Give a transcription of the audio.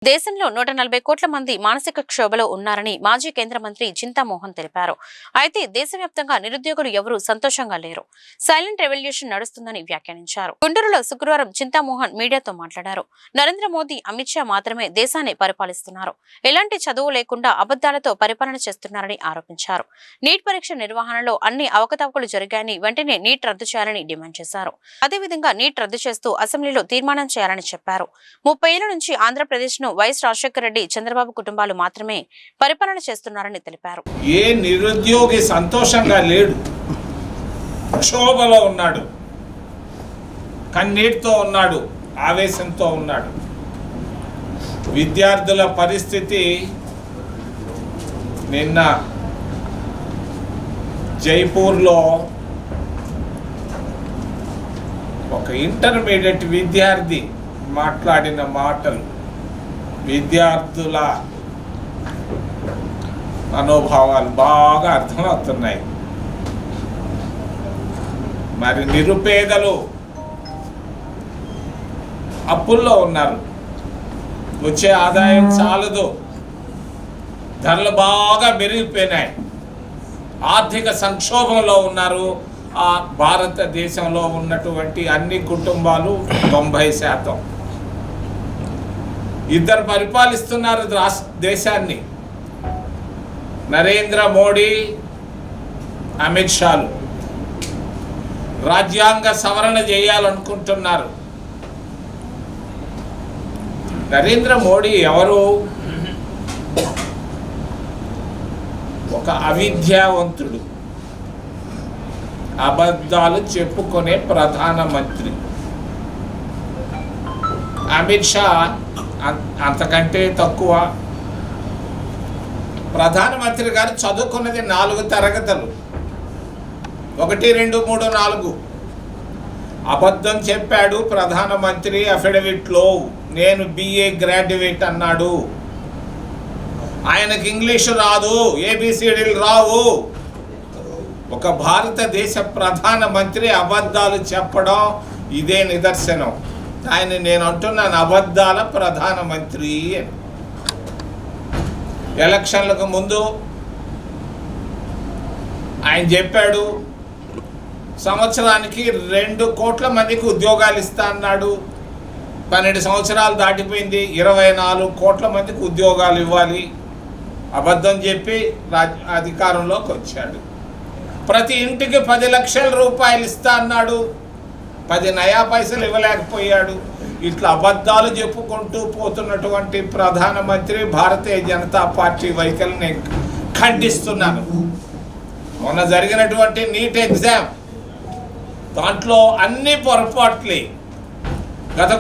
దేశంలో 140 కోట్ల మంది మానసిక క్షోభలో ఉన్నారని మాజీ కేంద్ర మంత్రి చింతామోహన్ తెలిపారు. అయితే దేశవ్యాప్తంగా నిరుద్యోగులు ఎవరూ సంతోషంగా లేరు. సైలెంట్ రెవల్యూషన్ నడుస్తుందని వ్యాఖ్యానించారు. గుంటూరులో శుక్రవారం చింతామోహన్ మీడియాతో మాట్లాడారు. నరేంద్ర మోదీ, అమిత్ షా మాత్రమే దేశాన్ని పరిపాలిస్తున్నారు. ఎలాంటి చదువు లేకుండా అబద్దాలతో పరిపాలన చేస్తున్నారని ఆరోపించారు. నీట్ పరీక్ష నిర్వహణలో అన్ని అవకతవకలు జరిగాయని, వెంటనే నీట్ రద్దు చేయాలని డిమాండ్ చేశారు. అదేవిధంగా నీట్ రద్దు చేస్తూ అసెంబ్లీలో తీర్మానం చేయాలని చెప్పారు. 30 ఏళ్ల నుంచి ఆంధ్రప్రదేశ్ ను వైఎస్ రాజశేఖర రెడ్డి, చంద్రబాబు కుటుంబాలు మాత్రమే పరిపాలన చేస్తున్నారని తెలిపారు. ఏ నిరుద్యోగి సంతోషంగా లేడు, క్షోభలో ఉన్నాడు, కన్నీటితో ఉన్నాడు, ఆవేశంతో ఉన్నాడు. విద్యార్థుల పరిస్థితి నిన్న జైపూర్లో ఒక ఇంటర్మీడియట్ విద్యార్థి మాట్లాడిన మాటలు విద్యార్థుల మనోభావాలు బాగా అర్థమవుతున్నాయి. మరి నిరుపేదలు అప్పుల్లో ఉన్నారు, వచ్చే ఆదాయం చాలదు, ధరలు బాగా పెరిగిపోయినాయి, ఆర్థిక సంక్షోభంలో ఉన్నారు. ఆ భారతదేశంలో ఉన్నటువంటి అన్ని కుటుంబాలు 90%. ఇద్దరు పరిపాలిస్తున్నారు దేశాన్ని, నరేంద్ర మోడీ, అమిత్ షాలు. రాజ్యాంగ సవరణ చేయాలనుకుంటున్నారు. నరేంద్ర మోడీ ఎవరు? ఒక అవిద్యావంతుడు, అబద్ధాలు చెప్పుకునే ప్రధానమంత్రి. అమిత్ షా అంతకంటే తక్కువ. ప్రధానమంత్రి గారు చదువుకున్నది 4 తరగతులు, 1, 2, 3, 4. అబద్ధం చెప్పాడు ప్రధానమంత్రి అఫిడవిట్లో. నేను BA గ్రాడ్యుయేట్ అన్నాడు. ఆయనకి ఇంగ్లీషు రాదు, ABCDలు రావు. ఒక భారతదేశ ప్రధానమంత్రి అబద్ధాలు చెప్పడం ఇదే నిదర్శనం. నేను అంటున్నాను, అబద్ధాల ప్రధానమంత్రి అని. ఎలక్షన్లకు ముందు ఆయన చెప్పాడు, సంవత్సరానికి 2 కోట్ల మందికి ఉద్యోగాలు ఇస్తా అన్నాడు. 12 సంవత్సరాలు దాటిపోయింది, 24 కోట్ల మందికి ఉద్యోగాలు ఇవ్వాలి. అబద్ధం చెప్పి అధికారంలోకి వచ్చాడు. ప్రతి ఇంటికి 10 లక్షల రూపాయలు ఇస్తా అన్నాడు, 10 నయా పైసలు ఇవ్వలేకపోయాడు. ఇట్లా అబద్ధాలు చెప్పుకుంటూ పోతున్నటువంటి ప్రధానమంత్రి భారతీయ జనతా పార్టీ వైఖరిని ఖండిస్తున్నాను. మొన్న జరిగినటువంటి నీట్ ఎగ్జామ్, దాంట్లో అన్ని పొరపాట్లే. గత